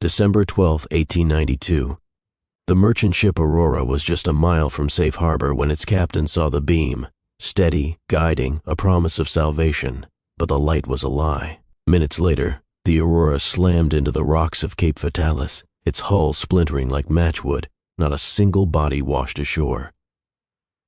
December 12, 1892. The merchant ship Aurora was just a mile from safe harbor when its captain saw the beam, steady, guiding, a promise of salvation, but the light was a lie. Minutes later, the Aurora slammed into the rocks of Cape Fatalis, its hull splintering like matchwood. Not a single body washed ashore.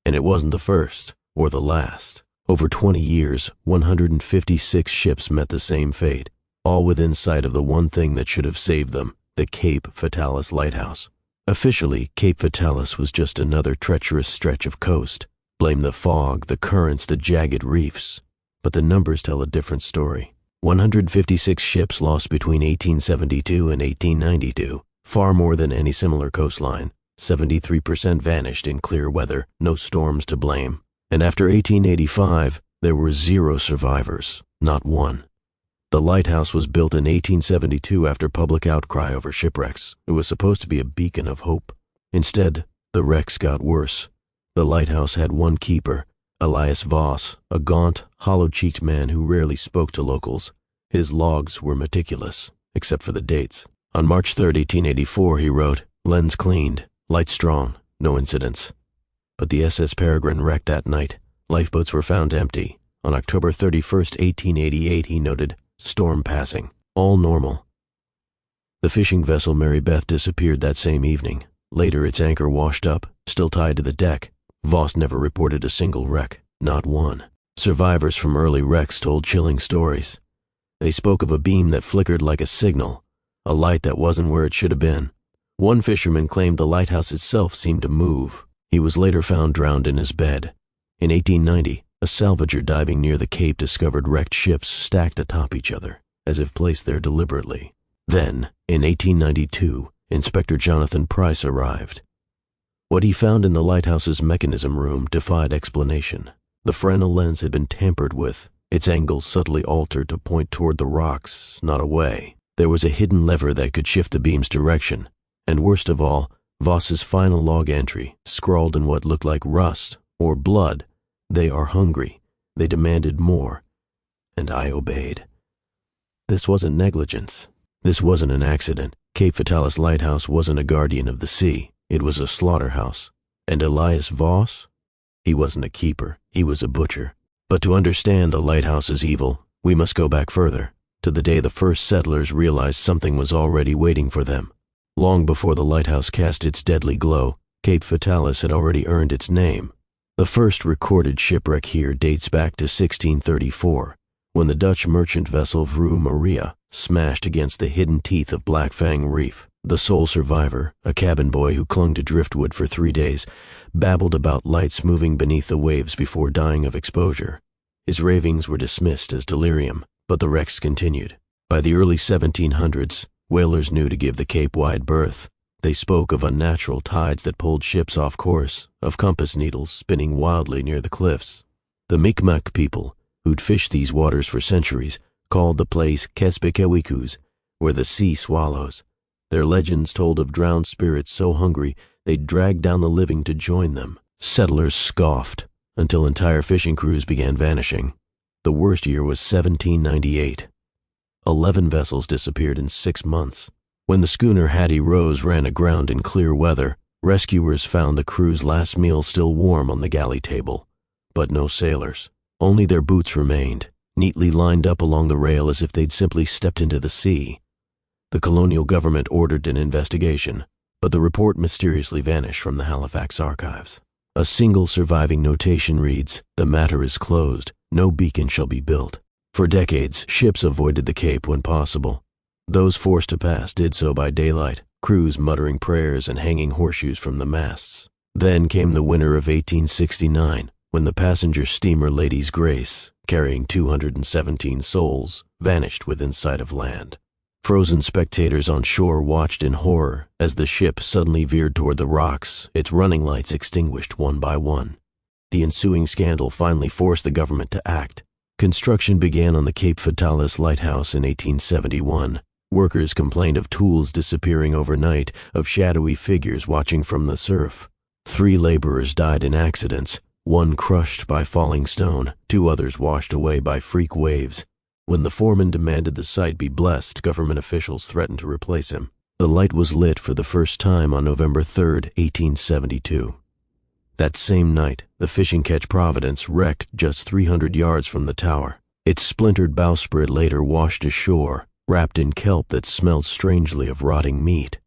And it wasn't the first, or the last. Over 20 years, 156 ships met the same fate, all within sight of the one thing that should have saved them, the Cape Fatalis Lighthouse. Officially, Cape Fatalis was just another treacherous stretch of coast. Blame the fog, the currents, the jagged reefs. But the numbers tell a different story. 156 ships lost between 1872 and 1892, far more than any similar coastline. 73% vanished in clear weather, no storms to blame. And after 1885, there were 0 survivors, not one. The lighthouse was built in 1872 after public outcry over shipwrecks. It was supposed to be a beacon of hope. Instead, the wrecks got worse. The lighthouse had one keeper, Elias Voss, a gaunt, hollow-cheeked man who rarely spoke to locals. His logs were meticulous, except for the dates. On March 3, 1884, he wrote, "Lens cleaned, light strong, no incidents." But the SS Peregrine wrecked that night. Lifeboats were found empty. On October 31, 1888, he noted, "Storm passing, all normal." The fishing vessel Mary Beth disappeared that same evening. Later, its anchor washed up, still tied to the deck. Voss never reported a single wreck, not one. Survivors from early wrecks told chilling stories. They spoke of a beam that flickered like a signal, a light that wasn't where it should have been. One fisherman claimed the lighthouse itself seemed to move. He was later found drowned in his bed. In 1890, a salvager diving near the Cape discovered wrecked ships stacked atop each other, as if placed there deliberately. Then, in 1892, Inspector Jonathan Price arrived. What he found in the lighthouse's mechanism room defied explanation. The Fresnel lens had been tampered with, its angle subtly altered to point toward the rocks, not away. There was a hidden lever that could shift the beam's direction. And worst of all, Voss's final log entry, scrawled in what looked like rust or blood. "They are hungry. They demanded more. And I obeyed." This wasn't negligence. This wasn't an accident. Cape Fatalis Lighthouse wasn't a guardian of the sea. It was a slaughterhouse. And Elias Voss? He wasn't a keeper. He was a butcher. But to understand the lighthouse's evil, we must go back further, to the day the first settlers realized something was already waiting for them. Long before the lighthouse cast its deadly glow, Cape Fatalis had already earned its name. The first recorded shipwreck here dates back to 1634, when the Dutch merchant vessel Vrouw Maria smashed against the hidden teeth of Black Fang Reef. The sole survivor, a cabin boy who clung to driftwood for 3 days, babbled about lights moving beneath the waves before dying of exposure. His ravings were dismissed as delirium, but the wrecks continued. By the early 1700s, whalers knew to give the Cape wide berth. They spoke of unnatural tides that pulled ships off course, of compass needles spinning wildly near the cliffs. The Mi'kmaq people, who'd fished these waters for centuries, called the place Kespikewikus, where the sea swallows. Their legends told of drowned spirits so hungry they'd drag down the living to join them. Settlers scoffed, until entire fishing crews began vanishing. The worst year was 1798. 11 vessels disappeared in 6 months. When the schooner Hattie Rose ran aground in clear weather, rescuers found the crew's last meal still warm on the galley table. But no sailors. Only their boots remained, neatly lined up along the rail as if they'd simply stepped into the sea. The colonial government ordered an investigation, but the report mysteriously vanished from the Halifax archives. A single surviving notation reads, "The matter is closed. No beacon shall be built." For decades, ships avoided the Cape when possible. Those forced to pass did so by daylight, crews muttering prayers and hanging horseshoes from the masts. Then came the winter of 1869, when the passenger steamer Lady's Grace, carrying 217 souls, vanished within sight of land. Frozen spectators on shore watched in horror as the ship suddenly veered toward the rocks, its running lights extinguished one by one. The ensuing scandal finally forced the government to act. Construction began on the Cape Fatalis Lighthouse in 1871. Workers complained of tools disappearing overnight, of shadowy figures watching from the surf. 3 laborers died in accidents, 1 crushed by falling stone, 2 others washed away by freak waves. When the foreman demanded the site be blessed, government officials threatened to replace him. The light was lit for the first time on November 3, 1872. That same night, the fishing ketch Providence wrecked just 300 yards from the tower. Its splintered bowsprit later washed ashore, wrapped in kelp that smelled strangely of rotting meat.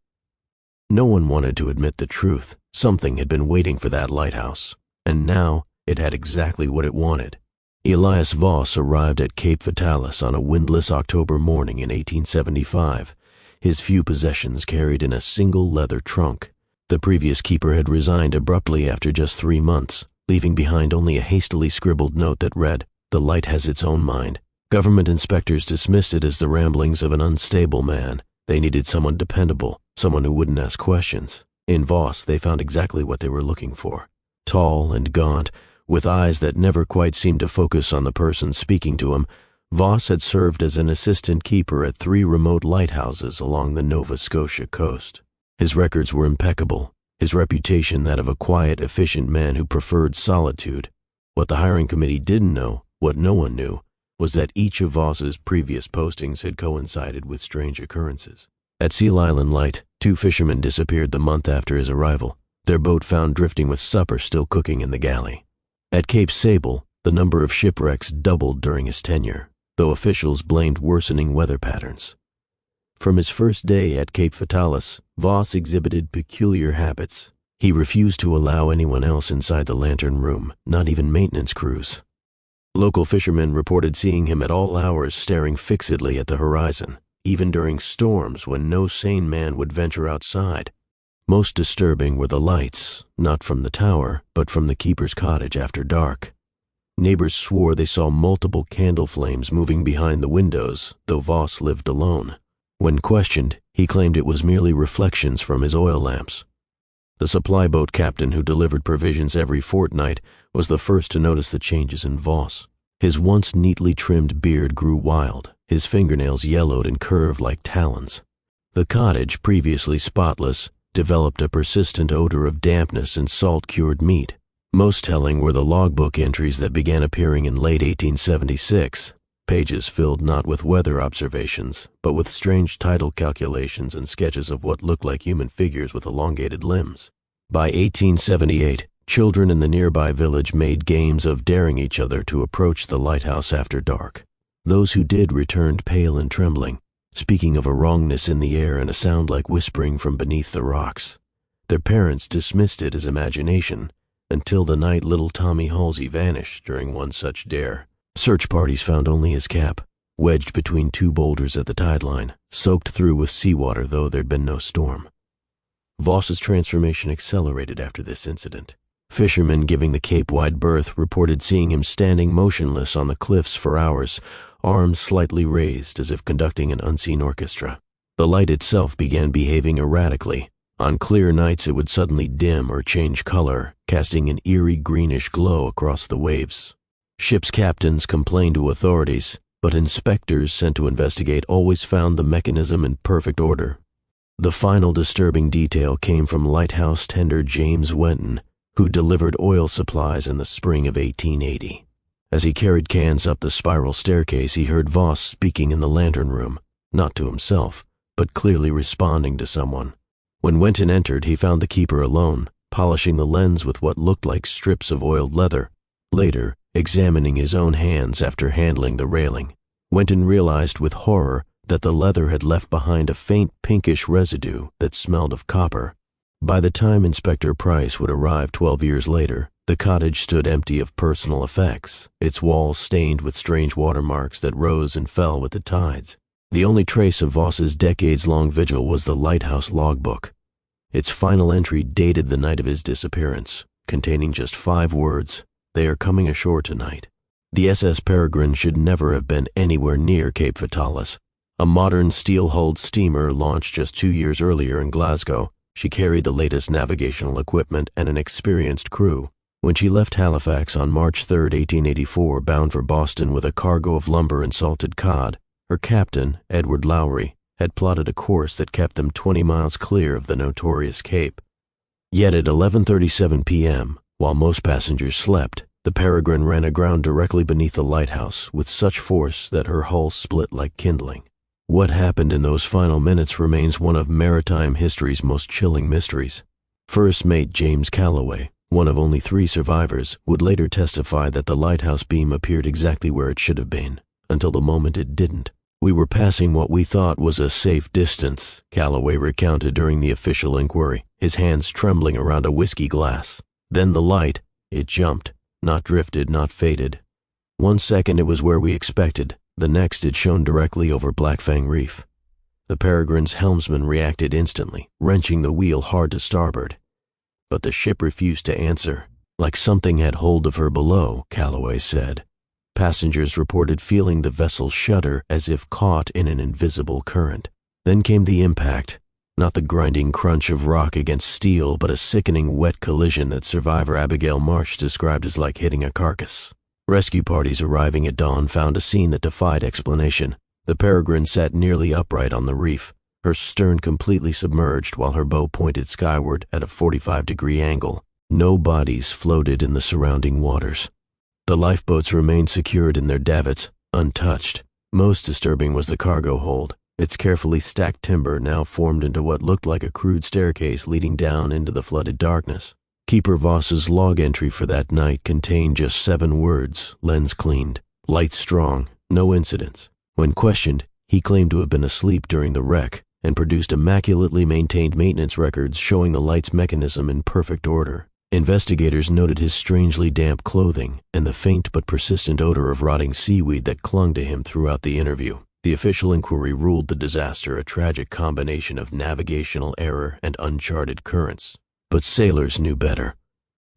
No one wanted to admit the truth. Something had been waiting for that lighthouse, and now it had exactly what it wanted. Elias Voss arrived at Cape Fatalis on a windless October morning in 1875, his few possessions carried in a single leather trunk. The previous keeper had resigned abruptly after just 3 months, leaving behind only a hastily scribbled note that read, "The light has its own mind." Government inspectors dismissed it as the ramblings of an unstable man. They needed someone dependable, someone who wouldn't ask questions. In Voss, they found exactly what they were looking for. Tall and gaunt, with eyes that never quite seemed to focus on the person speaking to him, Voss had served as an assistant keeper at 3 remote lighthouses along the Nova Scotia coast. His records were impeccable, his reputation that of a quiet, efficient man who preferred solitude. What the hiring committee didn't know, what no one knew, was that each of Voss's previous postings had coincided with strange occurrences. At Seal Island Light, 2 fishermen disappeared the month after his arrival, their boat found drifting with supper still cooking in the galley. At Cape Sable, the number of shipwrecks doubled during his tenure, though officials blamed worsening weather patterns. From his first day at Cape Fatalis, Voss exhibited peculiar habits. He refused to allow anyone else inside the lantern room, not even maintenance crews. Local fishermen reported seeing him at all hours staring fixedly at the horizon, even during storms when no sane man would venture outside. Most disturbing were the lights, not from the tower, but from the keeper's cottage after dark. Neighbors swore they saw multiple candle flames moving behind the windows, though Voss lived alone. When questioned, he claimed it was merely reflections from his oil lamps. The supply boat captain who delivered provisions every fortnight was the first to notice the changes in Voss. His once neatly trimmed beard grew wild, his fingernails yellowed and curved like talons. The cottage, previously spotless, developed a persistent odor of dampness and salt-cured meat. Most telling were the logbook entries that began appearing in late 1876, pages filled not with weather observations, but with strange tidal calculations and sketches of what looked like human figures with elongated limbs. By 1878, children in the nearby village made games of daring each other to approach the lighthouse after dark. Those who did returned pale and trembling, speaking of a wrongness in the air and a sound like whispering from beneath the rocks. Their parents dismissed it as imagination, until the night little Tommy Halsey vanished during one such dare. Search parties found only his cap, wedged between 2 boulders at the tide line, soaked through with seawater though there'd been no storm. Voss's transformation accelerated after this incident. Fishermen giving the Cape wide berth reported seeing him standing motionless on the cliffs for hours, arms slightly raised as if conducting an unseen orchestra. The light itself began behaving erratically. On clear nights it would suddenly dim or change color, casting an eerie greenish glow across the waves. Ship's captains complained to authorities, but inspectors sent to investigate always found the mechanism in perfect order. The final disturbing detail came from lighthouse tender James Wenton, who delivered oil supplies in the spring of 1880. As he carried cans up the spiral staircase, he heard Voss speaking in the lantern room, not to himself, but clearly responding to someone. When Wenton entered, he found the keeper alone, polishing the lens with what looked like strips of oiled leather. Later, examining his own hands after handling the railing, Wenton realized with horror that the leather had left behind a faint pinkish residue that smelled of copper. By the time Inspector Price would arrive 12 years later, the cottage stood empty of personal effects, its walls stained with strange watermarks that rose and fell with the tides. The only trace of Voss's decades-long vigil was the lighthouse logbook. Its final entry dated the night of his disappearance, containing just 5 words: "They are coming ashore tonight." The SS Peregrine should never have been anywhere near Cape Fatalis. A modern steel-hulled steamer launched just 2 years earlier in Glasgow. She carried the latest navigational equipment and an experienced crew. When she left Halifax on March 3, 1884, bound for Boston with a cargo of lumber and salted cod, her captain, Edward Lowry, had plotted a course that kept them 20 miles clear of the notorious Cape. Yet at 11:37 p.m., while most passengers slept, the Peregrine ran aground directly beneath the lighthouse with such force that her hull split like kindling. What happened in those final minutes remains one of maritime history's most chilling mysteries. First mate James Calloway, one of only 3 survivors, would later testify that the lighthouse beam appeared exactly where it should have been, until the moment it didn't. "We were passing what we thought was a safe distance," Calloway recounted during the official inquiry, his hands trembling around a whiskey glass. "Then the light, it jumped, not drifted, not faded. One second it was where we expected, the next it shone directly over Blackfang Reef. The Peregrine's helmsman reacted instantly, wrenching the wheel hard to starboard. But the ship refused to answer, like something had hold of her below," Calloway said. Passengers reported feeling the vessel shudder as if caught in an invisible current. Then came the impact, not the grinding crunch of rock against steel, but a sickening wet collision that survivor Abigail Marsh described as like hitting a carcass. Rescue parties arriving at dawn found a scene that defied explanation. The Peregrine sat nearly upright on the reef, her stern completely submerged while her bow pointed skyward at a 45-degree angle. No bodies floated in the surrounding waters. The lifeboats remained secured in their davits, untouched. Most disturbing was the cargo hold. Its carefully stacked timber now formed into what looked like a crude staircase leading down into the flooded darkness. Keeper Voss's log entry for that night contained just 7 words: lens cleaned, light strong, no incidents. When questioned, he claimed to have been asleep during the wreck and produced immaculately maintained maintenance records showing the light's mechanism in perfect order. Investigators noted his strangely damp clothing and the faint but persistent odor of rotting seaweed that clung to him throughout the interview. The official inquiry ruled the disaster a tragic combination of navigational error and uncharted currents. But sailors knew better.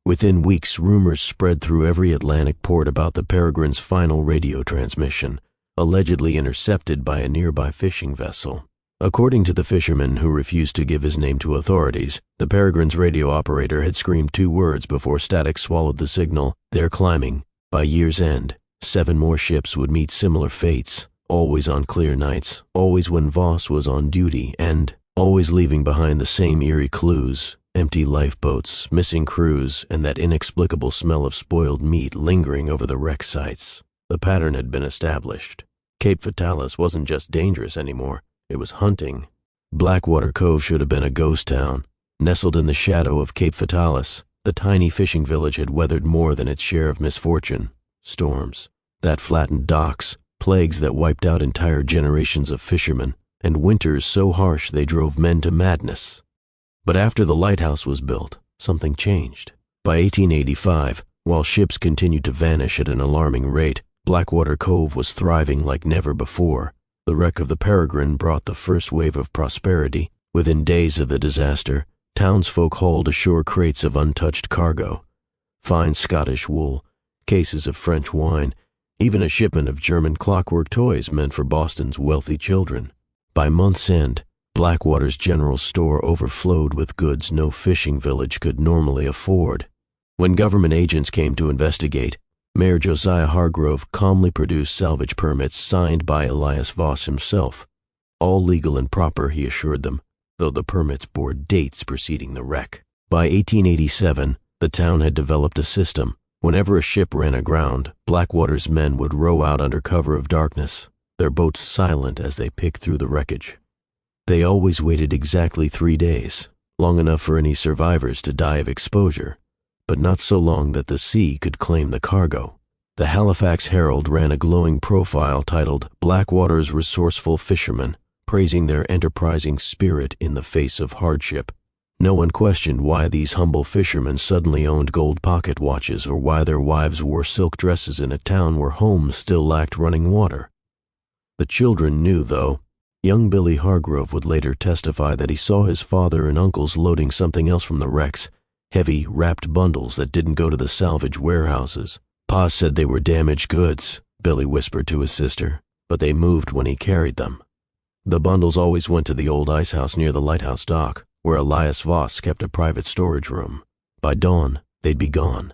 Within weeks, rumors spread through every Atlantic port about the Peregrine's final radio transmission, allegedly intercepted by a nearby fishing vessel. According to the fisherman who refused to give his name to authorities, the Peregrine's radio operator had screamed 2 words before static swallowed the signal: "They're climbing." By year's end, 7 more ships would meet similar fates, always on clear nights, always when Voss was on duty, and always leaving behind the same eerie clues: empty lifeboats, missing crews, and that inexplicable smell of spoiled meat lingering over the wreck sites. The pattern had been established. Cape Fatalis wasn't just dangerous anymore. It was hunting. Blackwater Cove should have been a ghost town. Nestled in the shadow of Cape Fatalis, the tiny fishing village had weathered more than its share of misfortune. Storms that flattened docks, plagues that wiped out entire generations of fishermen, and winters so harsh they drove men to madness. But after the lighthouse was built, something changed. By 1885, while ships continued to vanish at an alarming rate, Blackwater Cove was thriving like never before. The wreck of the Peregrine brought the first wave of prosperity. Within days of the disaster, townsfolk hauled ashore crates of untouched cargo: fine Scottish wool, cases of French wine, even a shipment of German clockwork toys meant for Boston's wealthy children. By month's end, Blackwater's general store overflowed with goods no fishing village could normally afford. When government agents came to investigate, Mayor Josiah Hargrove calmly produced salvage permits signed by Elias Voss himself. All legal and proper, he assured them, though the permits bore dates preceding the wreck. By 1887, the town had developed a system. Whenever a ship ran aground, Blackwater's men would row out under cover of darkness, their boats silent as they picked through the wreckage. They always waited exactly 3 days, long enough for any survivors to die of exposure, but not so long that the sea could claim the cargo. The Halifax Herald ran a glowing profile titled "Blackwater's Resourceful Fishermen," praising their enterprising spirit in the face of hardship. No one questioned why these humble fishermen suddenly owned gold pocket watches or why their wives wore silk dresses in a town where homes still lacked running water. The children knew, though. Young Billy Hargrove would later testify that he saw his father and uncles loading something else from the wrecks, heavy, wrapped bundles that didn't go to the salvage warehouses. "Pa said they were damaged goods," Billy whispered to his sister, "but they moved when he carried them." The bundles always went to the old ice house near the lighthouse dock, where Elias Voss kept a private storage room. By dawn, they'd be gone.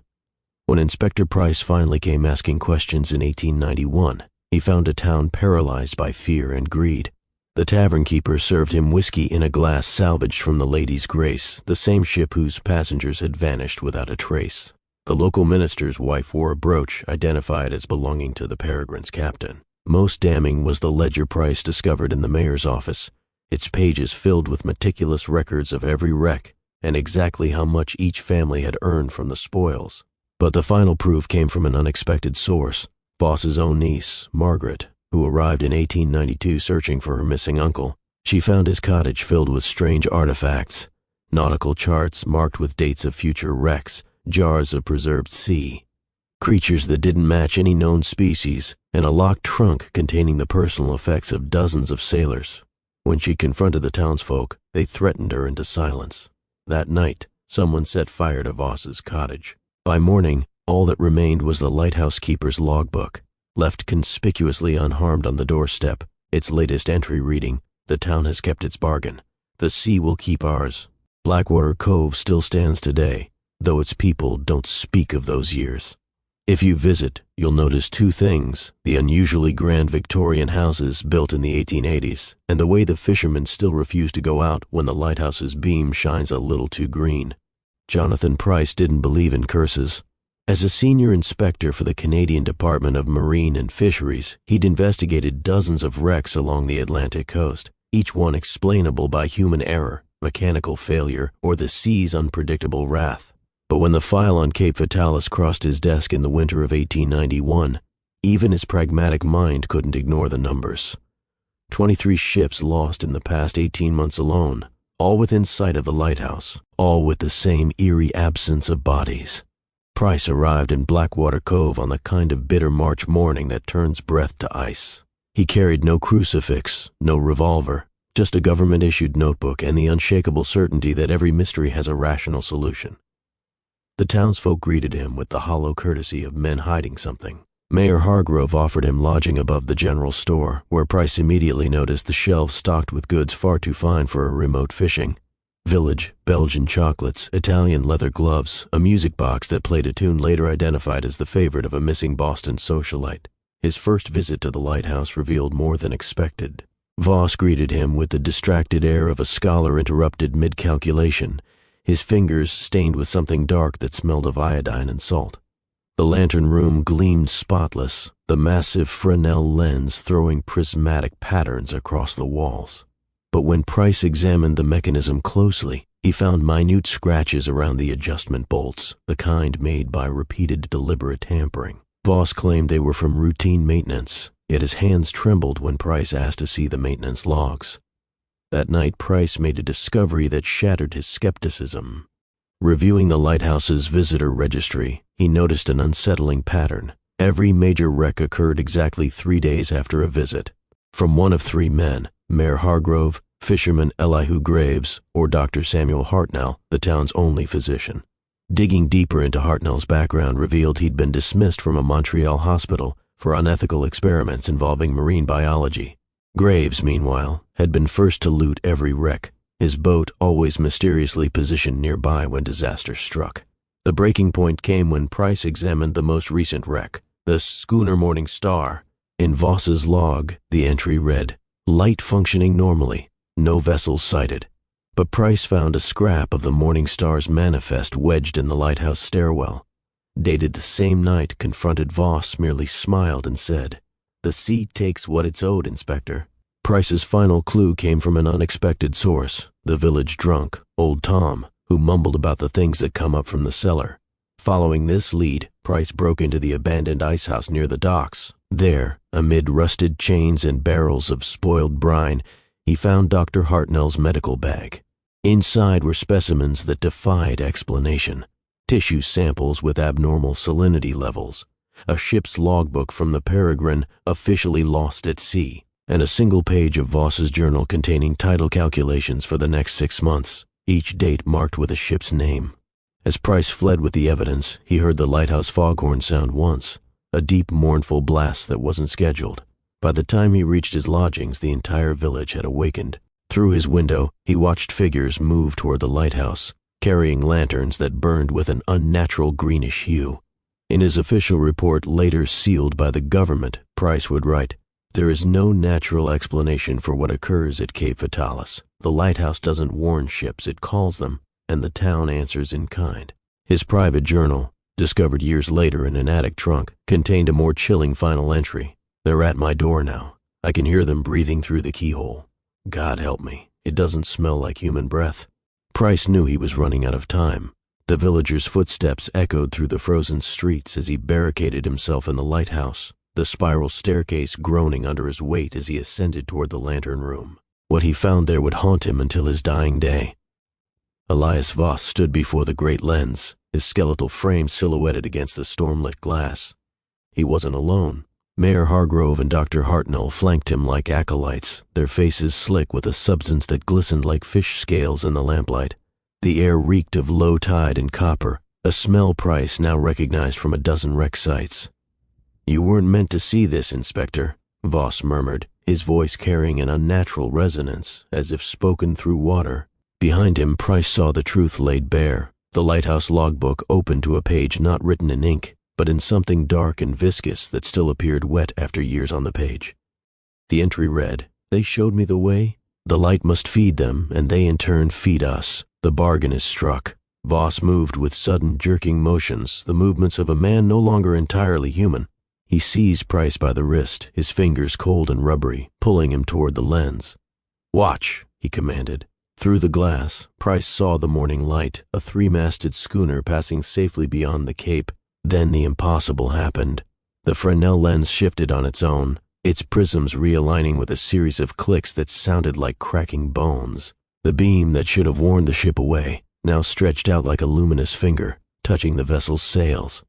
When Inspector Price finally came asking questions in 1891, he found a town paralyzed by fear and greed. The tavern keeper served him whiskey in a glass salvaged from the Lady's Grace, the same ship whose passengers had vanished without a trace. The local minister's wife wore a brooch identified as belonging to the Peregrine's captain. Most damning was the ledger Price discovered in the mayor's office, its pages filled with meticulous records of every wreck and exactly how much each family had earned from the spoils. But the final proof came from an unexpected source, Voss's own niece, Margaret, who arrived in 1892 searching for her missing uncle. She found his cottage filled with strange artifacts, nautical charts marked with dates of future wrecks, jars of preserved sea, creatures that didn't match any known species, and a locked trunk containing the personal effects of dozens of sailors. When she confronted the townsfolk, they threatened her into silence. That night, someone set fire to Voss's cottage. By morning, all that remained was the lighthouse keeper's logbook, left conspicuously unharmed on the doorstep, its latest entry reading, "The town has kept its bargain. The sea will keep ours." Blackwater Cove still stands today, though its people don't speak of those years. If you visit, you'll notice two things: the unusually grand Victorian houses built in the 1880s, and the way the fishermen still refuse to go out when the lighthouse's beam shines a little too green. Jonathan Price didn't believe in curses. As a senior inspector for the Canadian Department of Marine and Fisheries, he'd investigated dozens of wrecks along the Atlantic coast, each one explainable by human error, mechanical failure, or the sea's unpredictable wrath. But when the file on Cape Fatalis crossed his desk in the winter of 1891, even his pragmatic mind couldn't ignore the numbers. 23 ships lost in the past 18 months alone, all within sight of the lighthouse, all with the same eerie absence of bodies. Price arrived in Blackwater Cove on the kind of bitter March morning that turns breath to ice. He carried no crucifix, no revolver, just a government-issued notebook and the unshakable certainty that every mystery has a rational solution. The townsfolk greeted him with the hollow courtesy of men hiding something. Mayor Hargrove offered him lodging above the general store, where Price immediately noticed the shelves stocked with goods far too fine for a remote fishing. Village, Belgian chocolates, Italian leather gloves, a music box that played a tune later identified as the favorite of a missing Boston socialite. His first visit to the lighthouse revealed more than expected. Voss greeted him with the distracted air of a scholar interrupted mid-calculation, his fingers stained with something dark that smelled of iodine and salt. The lantern room gleamed spotless, the massive Fresnel lens throwing prismatic patterns across the walls. But when Price examined the mechanism closely, he found minute scratches around the adjustment bolts, the kind made by repeated deliberate tampering. Voss claimed they were from routine maintenance, yet his hands trembled when Price asked to see the maintenance logs. That night, Price made a discovery that shattered his skepticism. Reviewing the lighthouse's visitor registry, he noticed an unsettling pattern. Every major wreck occurred exactly 3 days after a visit. From one of three men, Mayor Hargrove, fisherman Elihu Graves, or Dr. Samuel Hartnell, the town's only physician. Digging deeper into Hartnell's background revealed he'd been dismissed from a Montreal hospital for unethical experiments involving marine biology. Graves, meanwhile, had been first to loot every wreck, his boat always mysteriously positioned nearby when disaster struck. The breaking point came when Price examined the most recent wreck, the schooner Morning Star. In Voss's log, the entry read, "Light functioning normally, no vessels sighted." But Price found a scrap of the Morning Star's manifest wedged in the lighthouse stairwell. Dated the same night, confronted Voss merely smiled and said, "The sea takes what it's owed, Inspector." Price's final clue came from an unexpected source, the village drunk, Old Tom, who mumbled about the things that come up from the cellar. Following this lead, Price broke into the abandoned ice house near the docks. There, amid rusted chains and barrels of spoiled brine, he found Dr. Hartnell's medical bag. Inside were specimens that defied explanation. Tissue samples with abnormal salinity levels, a ship's logbook from the Peregrine officially lost at sea, and a single page of Voss's journal containing tidal calculations for the next 6 months, each date marked with a ship's name. As Price fled with the evidence, he heard the lighthouse foghorn sound once, a deep, mournful blast that wasn't scheduled. By the time he reached his lodgings, the entire village had awakened. Through his window, he watched figures move toward the lighthouse, carrying lanterns that burned with an unnatural greenish hue. In his official report, later sealed by the government, Price would write, "There is no natural explanation for what occurs at Cape Fatalis. The lighthouse doesn't warn ships, it calls them, and the town answers in kind." His private journal, discovered years later in an attic trunk, contained a more chilling final entry. They're at my door now. I can hear them breathing through the keyhole. God help me, it doesn't smell like human breath. Price knew he was running out of time. The villagers' footsteps echoed through the frozen streets as he barricaded himself in the lighthouse, the spiral staircase groaning under his weight as he ascended toward the lantern room. What he found there would haunt him until his dying day. Elias Voss stood before the great lens, his skeletal frame silhouetted against the storm-lit glass. He wasn't alone. Mayor Hargrove and Dr. Hartnell flanked him like acolytes, their faces slick with a substance that glistened like fish scales in the lamplight. The air reeked of low tide and copper, a smell Price now recognized from a dozen wreck sites. "You weren't meant to see this, Inspector," Voss murmured, his voice carrying an unnatural resonance, as if spoken through water. Behind him, Price saw the truth laid bare, the lighthouse logbook open to a page not written in ink, but in something dark and viscous that still appeared wet after years on the page. The entry read, "They showed me the way. The light must feed them, and they in turn feed us. The bargain is struck." Voss moved with sudden jerking motions, the movements of a man no longer entirely human. He seized Price by the wrist, his fingers cold and rubbery, pulling him toward the lens. "Watch," he commanded. Through the glass, Price saw the morning light, a three-masted schooner passing safely beyond the cape. Then the impossible happened. The Fresnel lens shifted on its own, its prisms realigning with a series of clicks that sounded like cracking bones. The beam that should have warned the ship away now stretched out like a luminous finger, touching the vessel's sails.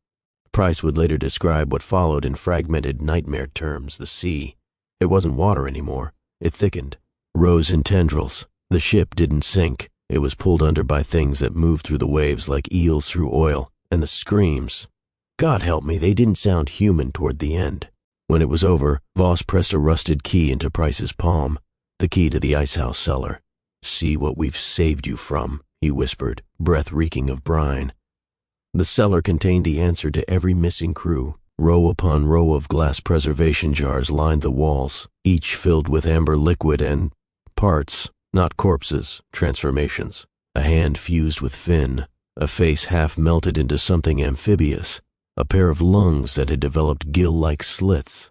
Price would later describe what followed in fragmented nightmare terms: the sea. It wasn't water anymore. It thickened, rose in tendrils. The ship didn't sink. It was pulled under by things that moved through the waves like eels through oil, and the screams. God help me, they didn't sound human toward the end. When it was over, Voss pressed a rusted key into Price's palm, the key to the icehouse cellar. "See what we've saved you from," he whispered, breath reeking of brine. The cellar contained the answer to every missing crew. Row upon row of glass preservation jars lined the walls, each filled with amber liquid and parts, not corpses, transformations. A hand fused with fin, a face half melted into something amphibious, a pair of lungs that had developed gill-like slits.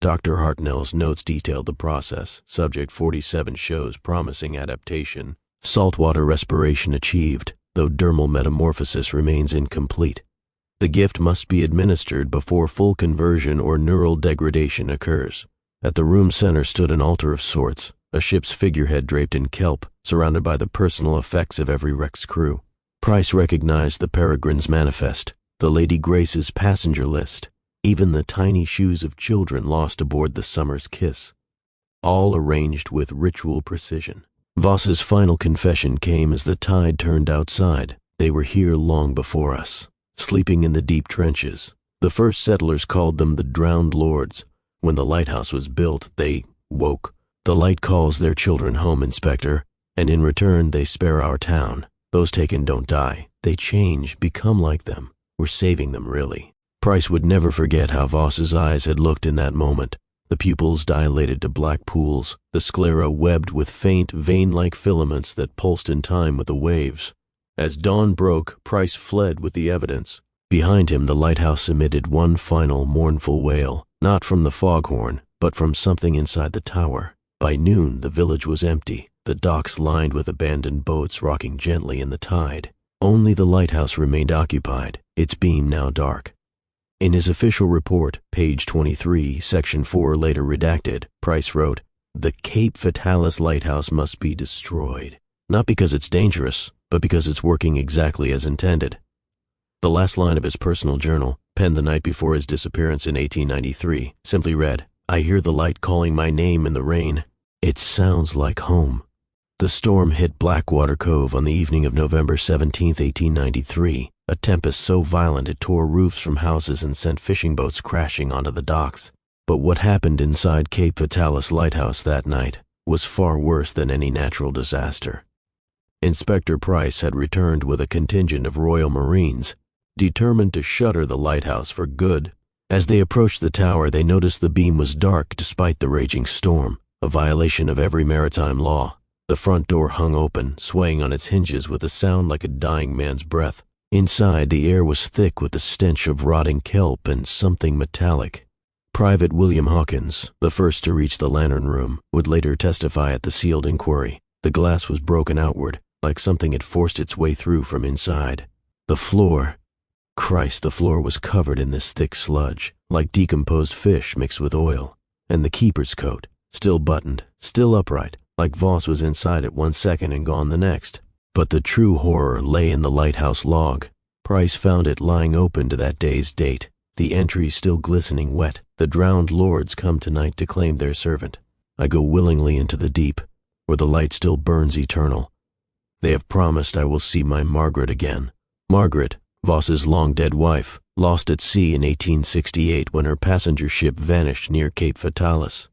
Dr. Hartnell's notes detailed the process. Subject 47 shows promising adaptation. Saltwater respiration achieved, though dermal metamorphosis remains incomplete. The gift must be administered before full conversion or neural degradation occurs. At the room center stood an altar of sorts, a ship's figurehead draped in kelp, surrounded by the personal effects of every wreck's crew. Price recognized the Peregrine's Manifest, the Lady Grace's passenger list, even the tiny shoes of children lost aboard the Summer's Kiss, all arranged with ritual precision. Voss's final confession came as the tide turned outside. They were here long before us, sleeping in the deep trenches. The first settlers called them the Drowned Lords. When the lighthouse was built, they woke. The light calls their children home, Inspector, and in return they spare our town. Those taken don't die. They change, become like them. We're saving them, really. Price would never forget how Voss's eyes had looked in that moment. The pupils dilated to black pools, the sclera webbed with faint, vein-like filaments that pulsed in time with the waves. As dawn broke, Price fled with the evidence. Behind him, the lighthouse emitted one final mournful wail, not from the foghorn, but from something inside the tower. By noon, the village was empty, the docks lined with abandoned boats rocking gently in the tide. Only the lighthouse remained occupied, its beam now dark. In his official report, page 23, section 4 later redacted, Price wrote, "The Cape Fatalis Lighthouse must be destroyed, not because it's dangerous, but because it's working exactly as intended." The last line of his personal journal, penned the night before his disappearance in 1893, simply read, "I hear the light calling my name in the rain. It sounds like home." The storm hit Blackwater Cove on the evening of November 17, 1893, a tempest so violent it tore roofs from houses and sent fishing boats crashing onto the docks. But what happened inside Cape Fatalis Lighthouse that night was far worse than any natural disaster. Inspector Price had returned with a contingent of Royal Marines, determined to shutter the lighthouse for good. As they approached the tower, they noticed the beam was dark despite the raging storm, a violation of every maritime law. The front door hung open, swaying on its hinges with a sound like a dying man's breath. Inside, the air was thick with the stench of rotting kelp and something metallic. Private William Hawkins, the first to reach the lantern room, would later testify at the sealed inquiry. The glass was broken outward, like something had forced its way through from inside. The floor was covered in this thick sludge, like decomposed fish mixed with oil. And the keeper's coat, still buttoned, still upright, like Voss was inside it 1 second and gone the next. But the true horror lay in the lighthouse log. Price found it lying open to that day's date, the entry still glistening wet. The drowned lords come tonight to claim their servant. I go willingly into the deep, where the light still burns eternal. They have promised I will see my Margaret again. Margaret, Voss's long-dead wife, lost at sea in 1868 when her passenger ship vanished near Cape Fatalis.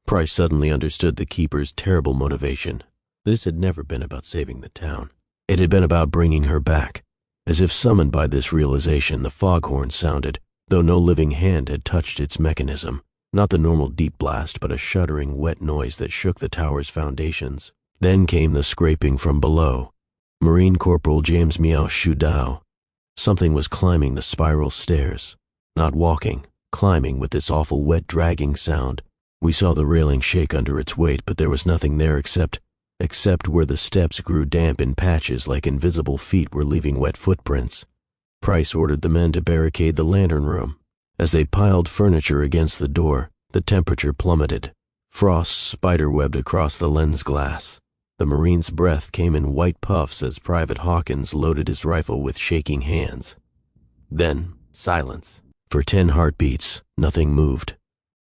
Price suddenly understood the keeper's terrible motivation. This had never been about saving the town. It had been about bringing her back. As if summoned by this realization, the foghorn sounded, though no living hand had touched its mechanism. Not the normal deep blast, but a shuddering, wet noise that shook the tower's foundations. Then came the scraping from below. Marine Corporal James Meow Shudao. Something was climbing the spiral stairs. Not walking, climbing with this awful wet dragging sound. We saw the railing shake under its weight, but there was nothing there except where the steps grew damp in patches like invisible feet were leaving wet footprints. Price ordered the men to barricade the lantern room. As they piled furniture against the door, the temperature plummeted. Frost spiderwebbed across the lens glass. The Marine's breath came in white puffs as Private Hawkins loaded his rifle with shaking hands. Then, silence. For 10 heartbeats, nothing moved.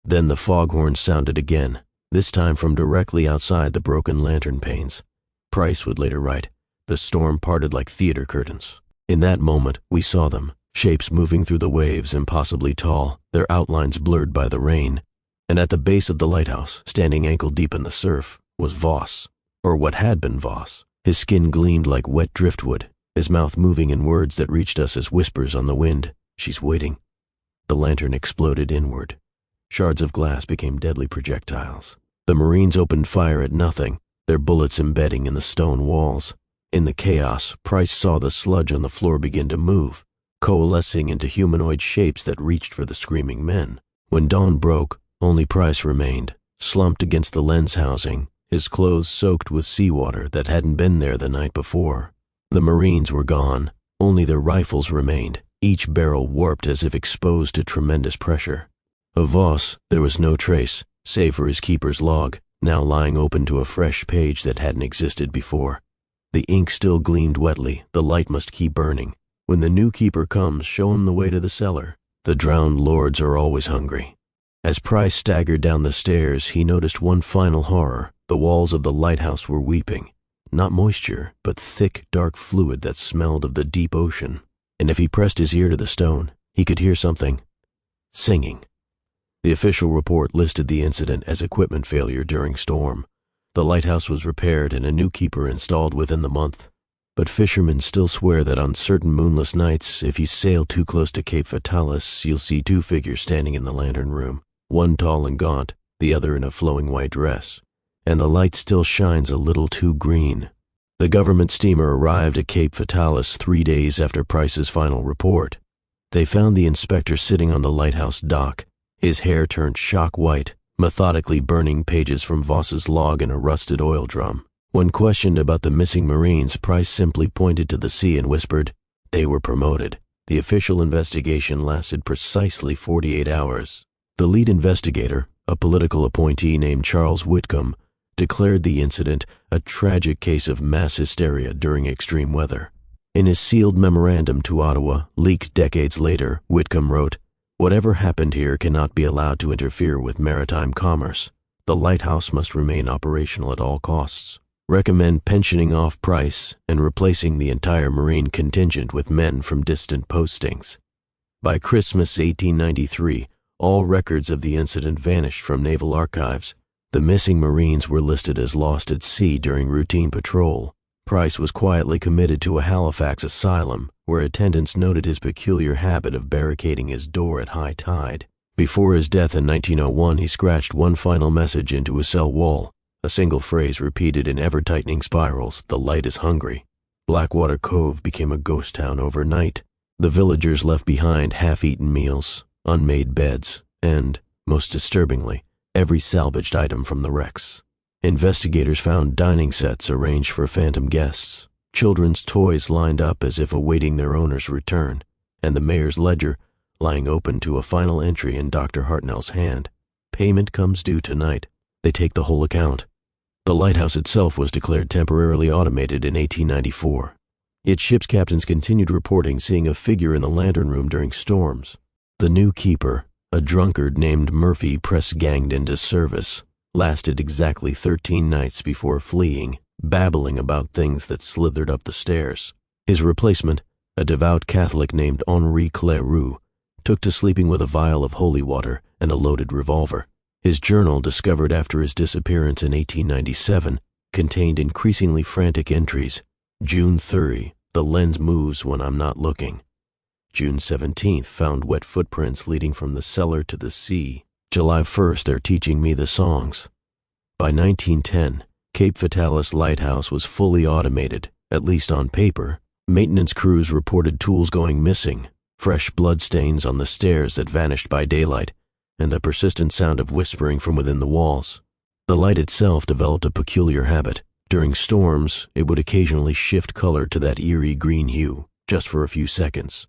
Then the foghorn sounded again, this time from directly outside the broken lantern panes. Price would later write, "The storm parted like theater curtains." In that moment, we saw them, shapes moving through the waves, impossibly tall, their outlines blurred by the rain. And at the base of the lighthouse, standing ankle-deep in the surf, was Voss, or what had been Voss. His skin gleamed like wet driftwood, his mouth moving in words that reached us as whispers on the wind. "She's waiting." The lantern exploded inward. Shards of glass became deadly projectiles. The Marines opened fire at nothing, their bullets embedding in the stone walls. In the chaos, Price saw the sludge on the floor begin to move, coalescing into humanoid shapes that reached for the screaming men. When dawn broke, only Price remained, slumped against the lens housing, his clothes soaked with seawater that hadn't been there the night before. The Marines were gone, only their rifles remained, each barrel warped as if exposed to tremendous pressure. Of Voss, there was no trace, save for his keeper's log, now lying open to a fresh page that hadn't existed before. The ink still gleamed wetly, the light must keep burning. When the new keeper comes, show him the way to the cellar. The drowned lords are always hungry. As Price staggered down the stairs, he noticed one final horror. The walls of the lighthouse were weeping. Not moisture, but thick, dark fluid that smelled of the deep ocean. And if he pressed his ear to the stone, he could hear something singing. The official report listed the incident as equipment failure during storm. The lighthouse was repaired and a new keeper installed within the month. But fishermen still swear that on certain moonless nights, if you sail too close to Cape Fatalis, you'll see 2 figures standing in the lantern room, one tall and gaunt, the other in a flowing white dress. And the light still shines a little too green. The government steamer arrived at Cape Fatalis 3 days after Price's final report. They found the inspector sitting on the lighthouse dock, his hair turned shock white, methodically burning pages from Voss's log in a rusted oil drum. When questioned about the missing Marines, Price simply pointed to the sea and whispered, "They were promoted." The official investigation lasted precisely 48 hours. The lead investigator, a political appointee named Charles Whitcomb, declared the incident a tragic case of mass hysteria during extreme weather. In his sealed memorandum to Ottawa, leaked decades later, Whitcomb wrote, "Whatever happened here cannot be allowed to interfere with maritime commerce. The lighthouse must remain operational at all costs. Recommend pensioning off Price and replacing the entire Marine contingent with men from distant postings." By Christmas 1893, all records of the incident vanished from naval archives. The missing Marines were listed as lost at sea during routine patrol. Price was quietly committed to a Halifax asylum, where attendants noted his peculiar habit of barricading his door at high tide. Before his death in 1901, he scratched one final message into his cell wall, a single phrase repeated in ever-tightening spirals, "The light is hungry." Blackwater Cove became a ghost town overnight. The villagers left behind half-eaten meals, unmade beds, and, most disturbingly, every salvaged item from the wrecks. Investigators found dining sets arranged for phantom guests, children's toys lined up as if awaiting their owner's return, and the mayor's ledger lying open to a final entry in Dr. Hartnell's hand. Payment comes due tonight. They take the whole account. The lighthouse itself was declared temporarily automated in 1894. Yet ship's captains continued reporting seeing a figure in the lantern room during storms. The new keeper, a drunkard named Murphy, press-ganged into service, lasted exactly 13 nights before fleeing, babbling about things that slithered up the stairs. His replacement, a devout Catholic named Henri Cleroux, took to sleeping with a vial of holy water and a loaded revolver. His journal, discovered after his disappearance in 1897, contained increasingly frantic entries. June 30, the lens moves when I'm not looking. June 17th, found wet footprints leading from the cellar to the sea. July 1st, they're teaching me the songs. By 1910, Cape Fatalis Lighthouse was fully automated, at least on paper. Maintenance crews reported tools going missing, fresh bloodstains on the stairs that vanished by daylight, and the persistent sound of whispering from within the walls. The light itself developed a peculiar habit. During storms, it would occasionally shift color to that eerie green hue, just for a few seconds.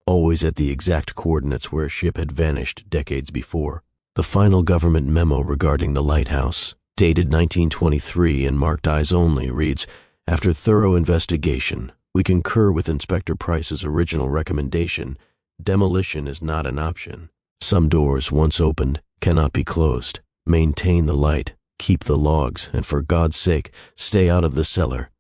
Always at the exact coordinates where a ship had vanished decades before. The final government memo regarding the lighthouse, dated 1923 and marked eyes only, reads, "After thorough investigation, we concur with Inspector Price's original recommendation. Demolition is not an option. Some doors, once opened, cannot be closed. Maintain the light, keep the logs, and for God's sake, stay out of the cellar."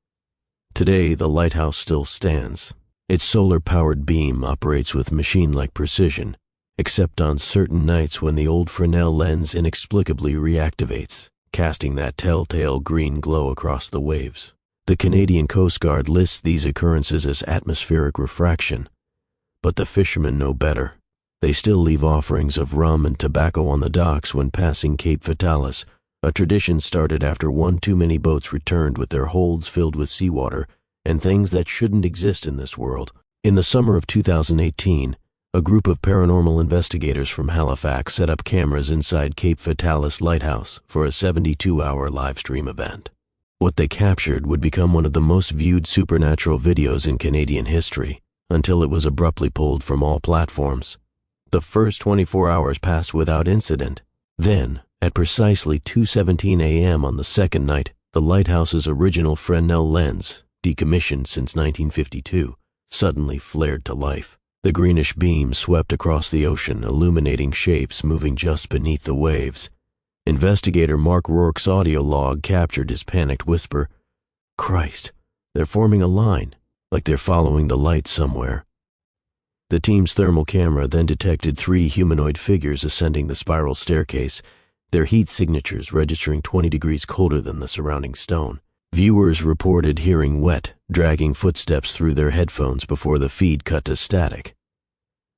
Today, the lighthouse still stands. Its solar-powered beam operates with machine-like precision, except on certain nights when the old Fresnel lens inexplicably reactivates, casting that telltale green glow across the waves. The Canadian Coast Guard lists these occurrences as atmospheric refraction, but the fishermen know better. They still leave offerings of rum and tobacco on the docks when passing Cape Fatalis, a tradition started after one too many boats returned with their holds filled with seawater and things that shouldn't exist in this world. In the summer of 2018, a group of paranormal investigators from Halifax set up cameras inside Cape Fatalis Lighthouse for a 72-hour live stream event. What they captured would become one of the most viewed supernatural videos in Canadian history, until it was abruptly pulled from all platforms. The first 24 hours passed without incident. Then, at precisely 2:17 a.m. on the second night, the lighthouse's original Fresnel lens, decommissioned since 1952, suddenly flared to life. The greenish beam swept across the ocean, illuminating shapes moving just beneath the waves. Investigator Mark Rourke's audio log captured his panicked whisper, "Christ, they're forming a line, like they're following the light somewhere." The team's thermal camera then detected 3 humanoid figures ascending the spiral staircase, their heat signatures registering 20 degrees colder than the surrounding stone. Viewers reported hearing wet, dragging footsteps through their headphones before the feed cut to static.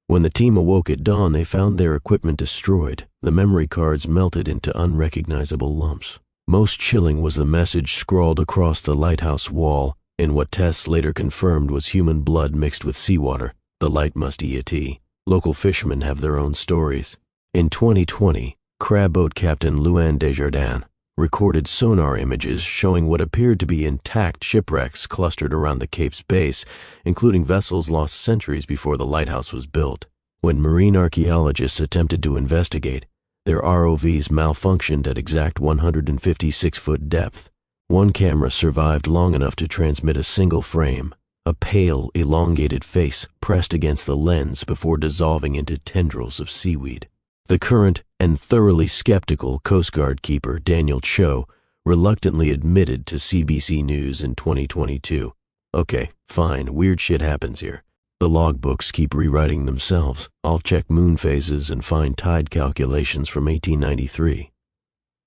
When the team awoke at dawn, they found their equipment destroyed, the memory cards melted into unrecognizable lumps. Most chilling was the message scrawled across the lighthouse wall, in what tests later confirmed was human blood mixed with seawater. The light must EAT. Local fishermen have their own stories. In 2020, crab boat captain Luan Desjardins recorded sonar images showing what appeared to be intact shipwrecks clustered around the Cape's base, including vessels lost centuries before the lighthouse was built. When marine archaeologists attempted to investigate, their ROVs malfunctioned at exact 156-foot depth. One camera survived long enough to transmit a single frame, a pale, elongated face pressed against the lens before dissolving into tendrils of seaweed. The current and thoroughly skeptical Coast Guard keeper Daniel Cho reluctantly admitted to CBC News in 2022, "Okay, fine, weird shit happens here. The logbooks keep rewriting themselves. I'll check moon phases and find tide calculations from 1893.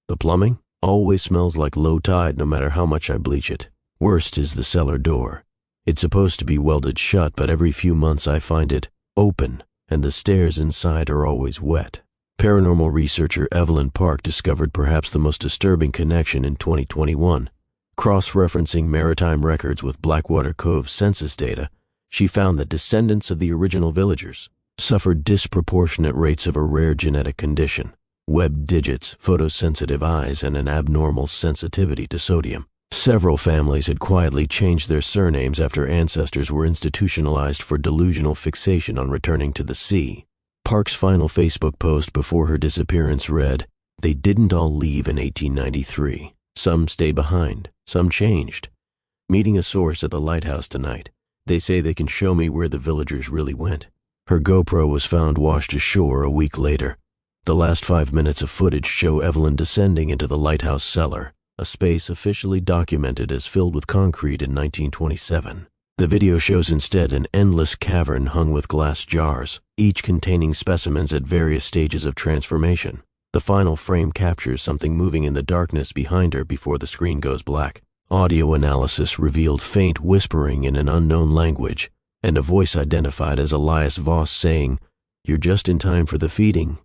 The plumbing always smells like low tide no matter how much I bleach it. Worst is the cellar door. It's supposed to be welded shut, but every few months I find it open, and the stairs inside are always wet." Paranormal researcher Evelyn Park discovered perhaps the most disturbing connection in 2021. Cross-referencing maritime records with Blackwater Cove census data, she found that descendants of the original villagers, suffered disproportionate rates of a rare genetic condition, webbed digits, photosensitive eyes, and an abnormal sensitivity to sodium. Several families had quietly changed their surnames after ancestors were institutionalized for delusional fixation on returning to the sea. Park's final Facebook post before her disappearance read, "They didn't all leave in 1893. Some stayed behind, some changed. Meeting a source at the lighthouse tonight. They say they can show me where the villagers really went." Her GoPro was found washed ashore a week later. The last 5 minutes of footage show Evelyn descending into the lighthouse cellar, a space officially documented as filled with concrete in 1927. The video shows instead an endless cavern hung with glass jars, each containing specimens at various stages of transformation. The final frame captures something moving in the darkness behind her before the screen goes black. Audio analysis revealed faint whispering in an unknown language, and a voice identified as Elias Voss saying, "You're just in time for the feeding."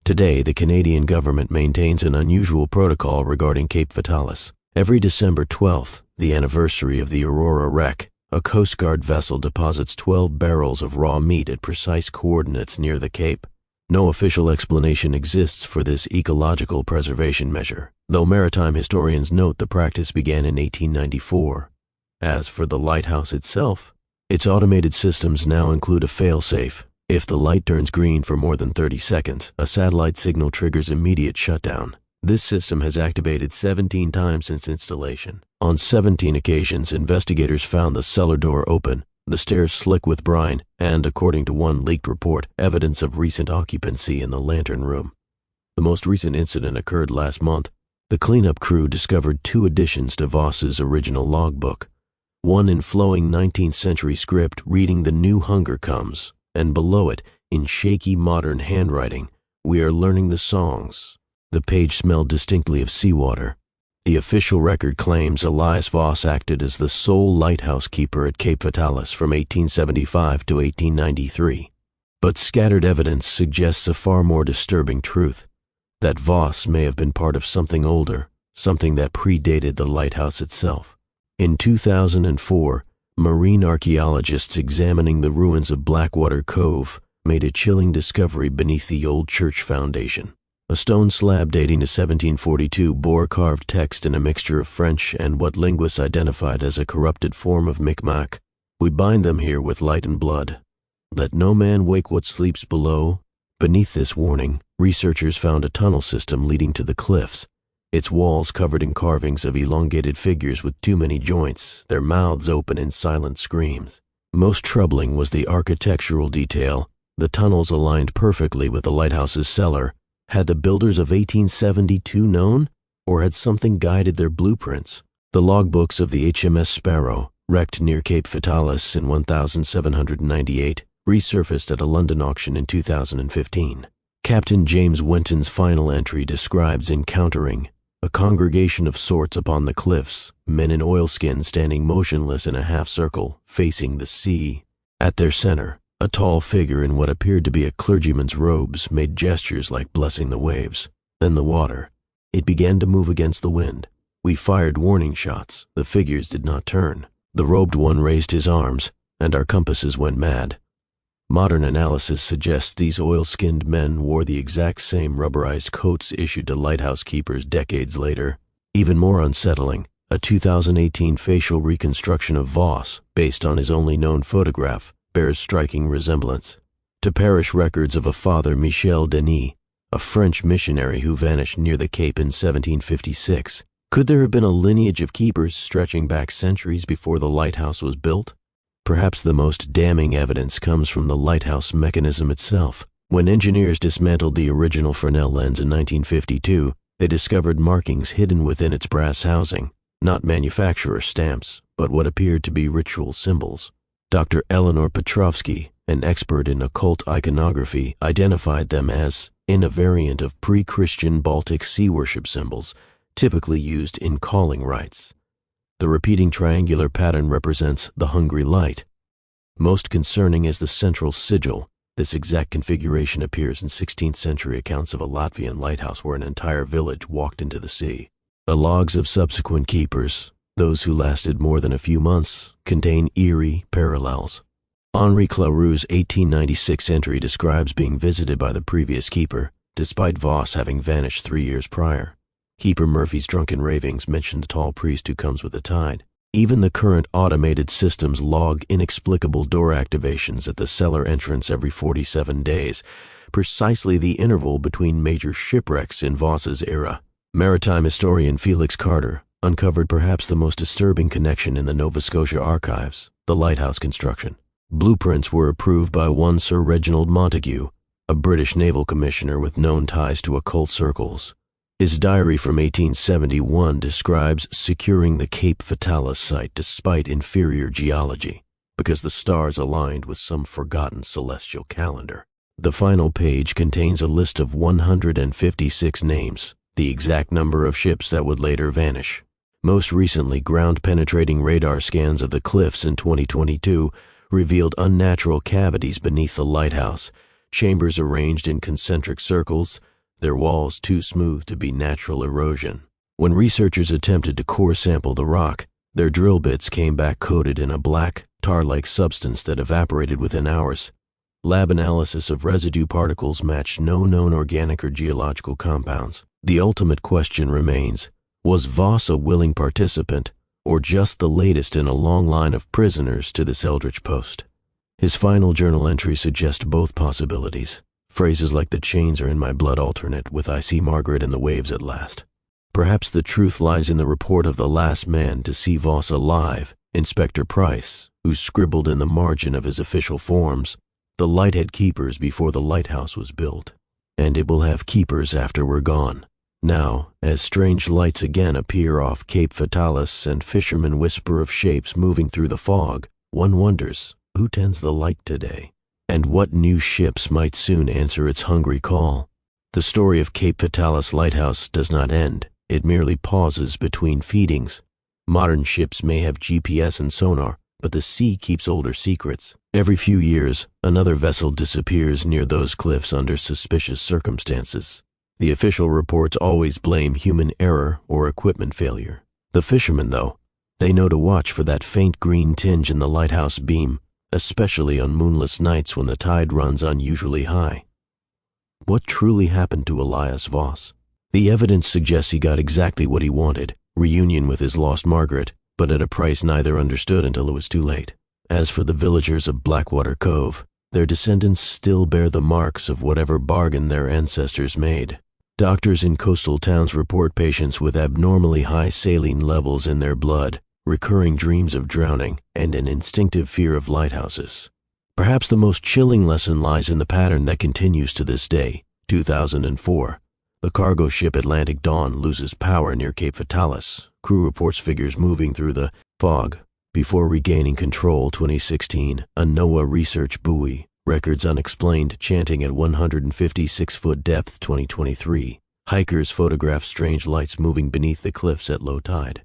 Today, the Canadian government maintains an unusual protocol regarding Cape Fatalis. Every December 12th, the anniversary of the Aurora wreck, a Coast Guard vessel deposits 12 barrels of raw meat at precise coordinates near the Cape. No official explanation exists for this ecological preservation measure, though maritime historians note the practice began in 1894. As for the lighthouse itself, its automated systems now include a failsafe. If the light turns green for more than 30 seconds, a satellite signal triggers immediate shutdown. This system has activated 17 times since installation. On 17 occasions, investigators found the cellar door open, the stairs slick with brine, and, according to one leaked report, evidence of recent occupancy in the lantern room. The most recent incident occurred last month. The cleanup crew discovered 2 additions to Voss's original logbook. One in flowing 19th century script reading "The New Hunger Comes," and below it, in shaky modern handwriting, "We are learning the songs." The page smelled distinctly of seawater. The official record claims Elias Voss acted as the sole lighthouse keeper at Cape Fatalis from 1875 to 1893. But scattered evidence suggests a far more disturbing truth, that Voss may have been part of something older, something that predated the lighthouse itself. In 2004, marine archaeologists examining the ruins of Blackwater Cove made a chilling discovery beneath the old church foundation. A stone slab dating to 1742 bore carved text in a mixture of French and what linguists identified as a corrupted form of Mi'kmaq. "We bind them here with light and blood. Let no man wake what sleeps below." Beneath this warning, researchers found a tunnel system leading to the cliffs, its walls covered in carvings of elongated figures with too many joints, their mouths open in silent screams. Most troubling was the architectural detail. The tunnels aligned perfectly with the lighthouse's cellar. Had the builders of 1872 known, or had something guided their blueprints? The logbooks of the HMS Sparrow, wrecked near Cape Fatalis in 1798, resurfaced at a London auction in 2015. Captain James Winton's final entry describes encountering a congregation of sorts upon the cliffs, men in oilskins standing motionless in a half-circle, facing the sea. At their center, a tall figure in what appeared to be a clergyman's robes made gestures like blessing the waves. Then the water. It began to move against the wind. We fired warning shots. The figures did not turn. The robed one raised his arms, and our compasses went mad. Modern analysis suggests these oil-skinned men wore the exact same rubberized coats issued to lighthouse keepers decades later. Even more unsettling, a 2018 facial reconstruction of Voss, based on his only known photograph, bears striking resemblance to parish records of a Father Michel Denis, a French missionary who vanished near the Cape in 1756. Could there have been a lineage of keepers stretching back centuries before the lighthouse was built? Perhaps the most damning evidence comes from the lighthouse mechanism itself. When engineers dismantled the original Fresnel lens in 1952, they discovered markings hidden within its brass housing, not manufacturer stamps, but what appeared to be ritual symbols. Dr. Eleanor Petrovsky, an expert in occult iconography, identified them as in a variant of pre-Christian Baltic sea worship symbols, typically used in calling rites. The repeating triangular pattern represents the hungry light. Most concerning is the central sigil. This exact configuration appears in 16th century accounts of a Latvian lighthouse where an entire village walked into the sea. The logs of subsequent keepers, those who lasted more than a few months, contain eerie parallels. Henri Claroux's 1896 entry describes being visited by the previous keeper, despite Voss having vanished 3 years prior. Keeper Murphy's drunken ravings mention the tall priest who comes with the tide. Even the current automated systems log inexplicable door activations at the cellar entrance every 47 days, precisely the interval between major shipwrecks in Voss's era. Maritime historian Felix Carter uncovered perhaps the most disturbing connection in the Nova Scotia archives: the lighthouse construction. Blueprints were approved by one Sir Reginald Montague, a British naval commissioner with known ties to occult circles. His diary from 1871 describes securing the Cape Fatalis site despite inferior geology, because the stars aligned with some forgotten celestial calendar. The final page contains a list of 156 names, the exact number of ships that would later vanish. Most recently, ground-penetrating radar scans of the cliffs in 2022 revealed unnatural cavities beneath the lighthouse, chambers arranged in concentric circles, their walls too smooth to be natural erosion. When researchers attempted to core sample the rock, their drill bits came back coated in a black, tar-like substance that evaporated within hours. Lab analysis of residue particles matched no known organic or geological compounds. The ultimate question remains: was Voss a willing participant, or just the latest in a long line of prisoners to this eldritch post? His final journal entries suggest both possibilities. Phrases like "the chains are in my blood" alternate with "I see Margaret in the waves at last." Perhaps the truth lies in the report of the last man to see Voss alive, Inspector Price, who scribbled in the margin of his official forms, "The light had keepers before the lighthouse was built, and it will have keepers after we're gone." Now, as strange lights again appear off Cape Fatalis and fishermen whisper of shapes moving through the fog, one wonders, who tends the light today? And what new ships might soon answer its hungry call? The story of Cape Fatalis Lighthouse does not end. It merely pauses between feedings. Modern ships may have GPS and sonar, but the sea keeps older secrets. Every few years, another vessel disappears near those cliffs under suspicious circumstances. The official reports always blame human error or equipment failure. The fishermen, though, they know to watch for that faint green tinge in the lighthouse beam, especially on moonless nights when the tide runs unusually high. What truly happened to Elias Voss? The evidence suggests he got exactly what he wanted: reunion with his lost Margaret, but at a price neither understood until it was too late. As for the villagers of Blackwater Cove, their descendants still bear the marks of whatever bargain their ancestors made. Doctors in coastal towns report patients with abnormally high saline levels in their blood, recurring dreams of drowning, and an instinctive fear of lighthouses. Perhaps the most chilling lesson lies in the pattern that continues to this day. 2004. The cargo ship Atlantic Dawn loses power near Cape Fatalis. Crew reports figures moving through the fog. Before regaining control, 2016, a NOAA research buoy records unexplained chanting at 156-foot depth, 2023. Hikers photograph strange lights moving beneath the cliffs at low tide.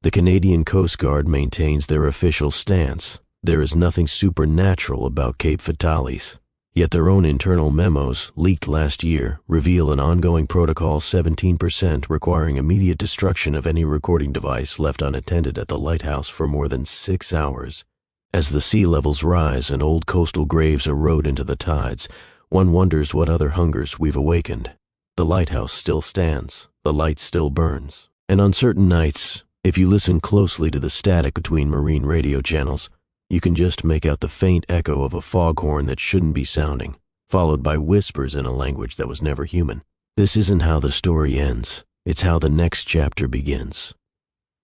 The Canadian Coast Guard maintains their official stance: there is nothing supernatural about Cape Fatalis. Yet their own internal memos, leaked last year, reveal an ongoing Protocol 17% requiring immediate destruction of any recording device left unattended at the lighthouse for more than 6 hours. As the sea levels rise and old coastal graves erode into the tides, one wonders what other hungers we've awakened. The lighthouse still stands, the light still burns, and on certain nights, if you listen closely to the static between marine radio channels, you can just make out the faint echo of a foghorn that shouldn't be sounding, followed by whispers in a language that was never human. This isn't how the story ends. It's how the next chapter begins.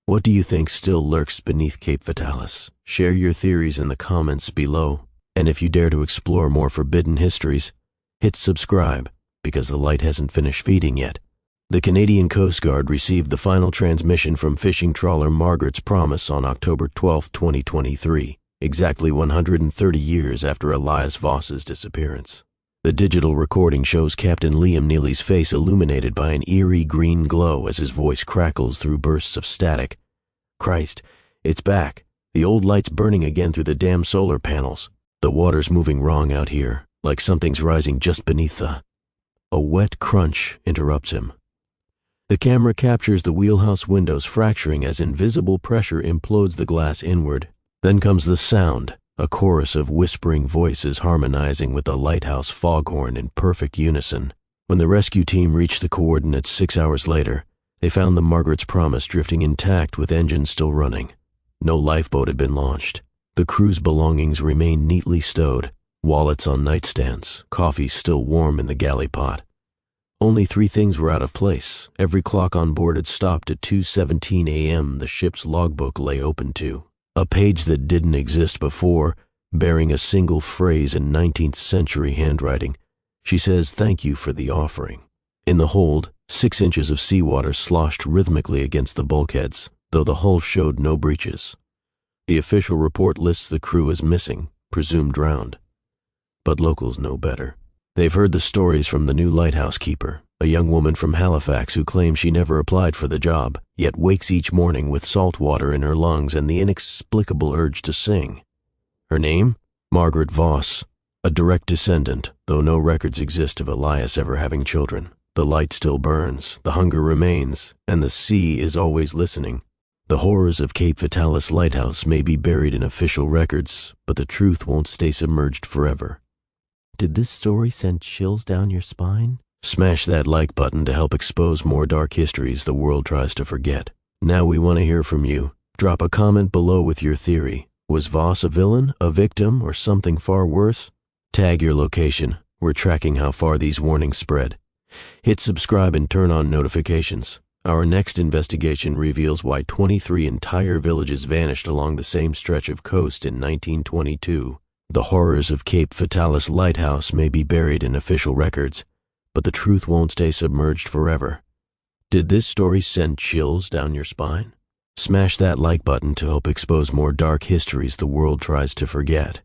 What do you think still lurks beneath Cape Fatalis? Share your theories in the comments below. And if you dare to explore more forbidden histories, hit subscribe, because the light hasn't finished feeding yet. The Canadian Coast Guard received the final transmission from fishing trawler Margaret's Promise on October 12, 2023. Exactly 130 years after Elias Voss's disappearance. The digital recording shows Captain Liam Neely's face illuminated by an eerie green glow as his voice crackles through bursts of static. Christ, it's back. The old light's burning again through the damn solar panels. The water's moving wrong out here, like something's rising just beneath the... A wet crunch interrupts him. The camera captures the wheelhouse windows fracturing as invisible pressure implodes the glass inward. Then comes the sound, a chorus of whispering voices harmonizing with the lighthouse foghorn in perfect unison. When the rescue team reached the coordinates 6 hours later, they found the Margaret's Promise drifting intact with engines still running. No lifeboat had been launched. The crew's belongings remained neatly stowed, wallets on nightstands, coffee still warm in the galley pot. Only 3 things were out of place. Every clock on board had stopped at 2:17 a.m. The ship's logbook lay open to. A page that didn't exist before, bearing a single phrase in 19th century handwriting. She says, "Thank you for the offering." In the hold, 6 inches of seawater sloshed rhythmically against the bulkheads, though the hull showed no breaches. The official report lists the crew as missing, presumed drowned. But locals know better. They've heard the stories from the new lighthouse keeper, a young woman from Halifax who claims she never applied for the job, yet wakes each morning with salt water in her lungs and the inexplicable urge to sing. Her name? Margaret Voss, a direct descendant, though no records exist of Elias ever having children. The light still burns, the hunger remains, and the sea is always listening. The horrors of Cape Fatalis Lighthouse may be buried in official records, but the truth won't stay submerged forever. Did this story send chills down your spine? Smash that like button to help expose more dark histories the world tries to forget. Now we want to hear from you. Drop a comment below with your theory. Was Voss a villain, a victim, or something far worse? Tag your location. We're tracking how far these warnings spread. Hit subscribe and turn on notifications. Our next investigation reveals why 23 entire villages vanished along the same stretch of coast in 1922. The horrors of Cape Fatalis Lighthouse may be buried in official records, but the truth won't stay submerged forever. Did this story send chills down your spine? Smash that like button to help expose more dark histories the world tries to forget.